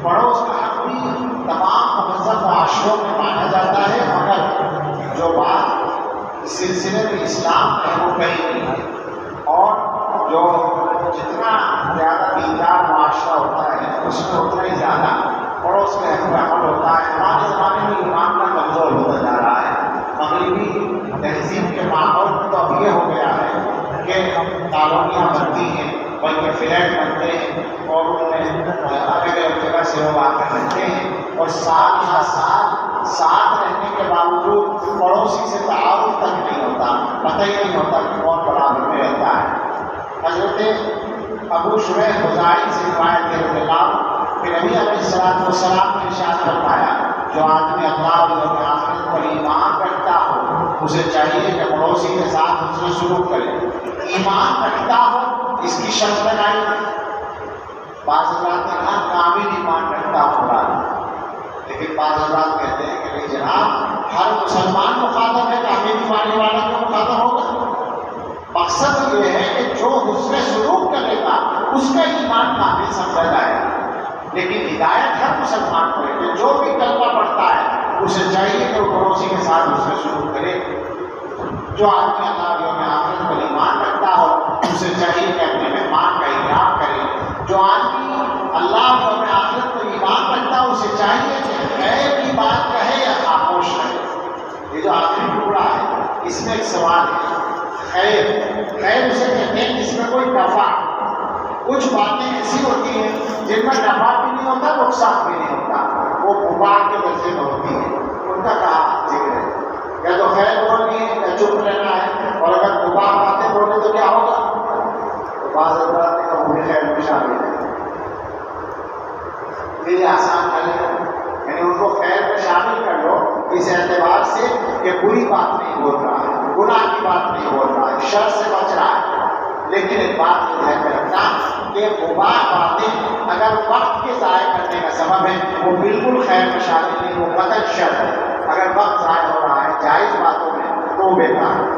پڑوس کا حق بھی تمام مہذب معاشروں میں مانا جاتا ہے، مگر جو بات اس سلسلے میں اسلام ہے وہ کہیں نہیں ہے، اور جو جتنا زیادہ دیندار معاشرہ ہوتا ہے اس میں اتنا ہی زیادہ پڑوس کے حق عمل ہوتا ہے۔ ہمارے زمانے میں ایمان کا کمزور ہوتا جا رہا ہے، مغربی تہذیب کے ماحول میں تو اب یہ ہو گیا ہے کہ کالونیاں بنتی ہیں، بلکہ فلیٹ بنتے ہیں، اور ان میں الگ الگ جگہ سے لوگ آ کر رہتے ہیں، اور ساتھ رہنے کے باوجود پڑوسی سے تعارف تک نہیں ہوتا، پتہ ہی نہیں ہوتا کہ کون برابر میں رہتا ہے۔ حضرت ابو شریح خزاعی سے روایت ہے رضی اللہ کہ نبی علیہ السلام نے ارشاد فرمایا، جو آدمی اللہ اور یوم آخرت پر ایمان رکھتا ہو اسے چاہیے کہ پڑوسی کے ساتھ حسن سلوک کرے۔ ایمان رکھتا ہو اس کی شرط لگائی، بعض حضرات نے کہا کامل ایمان رکھتا ہوگا، لیکن بعض حضرات کہتے ہیں کہ نہیں جناب، ہر مسلمان مخاطب ہے، کامل ایمان والا کو مخاطب ہوگا۔ مقصد یہ ہے کہ جو حسن سلوک کرے گا اس کا ایمان کامل سمجھا جائے گا، لیکن ہدایت ہر مسلمان کو ہے کہ جو بھی کلمہ پڑھتا ہے اسے چاہیے کہ وہ پڑوسی کے ساتھ حسن سلوک کرے۔ جو آدمی اللہ اور یوم آخرت پر ایمان رکھتا ہو اسے چاہیے کہ اپنے مہمان کا اکرام کرے۔ جو آدمی اللہ اور یوم آخرت پر ایمان رکھتا ہو اسے چاہیے کہ خیر کی بات کہے یا خاموش رہے۔ یہ جو آخری ٹکڑا ہے اس میں ایک سوال ہے، خیر اسے کہتے ہیں جس میں کوئی نفع، کچھ باتیں ایسی ہوتی ہیں جن میں نفع بھی نہیں ہوتا، نقصان بھی نہیں ہوتا، وہ مباح کے درجے میں ہوتی ہیں، ان کا کہاں ذکر ہے؟ یا تو خیر بولنی ہے یا چپ رہنا ہے، اور اگر مباح باتیں بولے تو کیا ہوگا؟ تو بعض حضرات نے کہا وہ خیر میں شامل ہے، یہ آسان حل ہے، یعنی ان کو خیر میں شامل کر لو اس اعتبار سے کہ بری بات نہیں بول رہا ہے، گناہ کی بات نہیں بول رہا ہے، شر سے بچ رہا ہے۔ لیکن ایک بات کو ذہن میں رکھنا کہ مباح باتیں اگر وقت کے ضائع کرنے کا سبب ہے وہ بالکل خیر میں شامل نہیں، وہ قطعاً شر ہے۔ اگر وقت ضائع ہو رہا ہے جائز باتوں میں تو بیکار ہے۔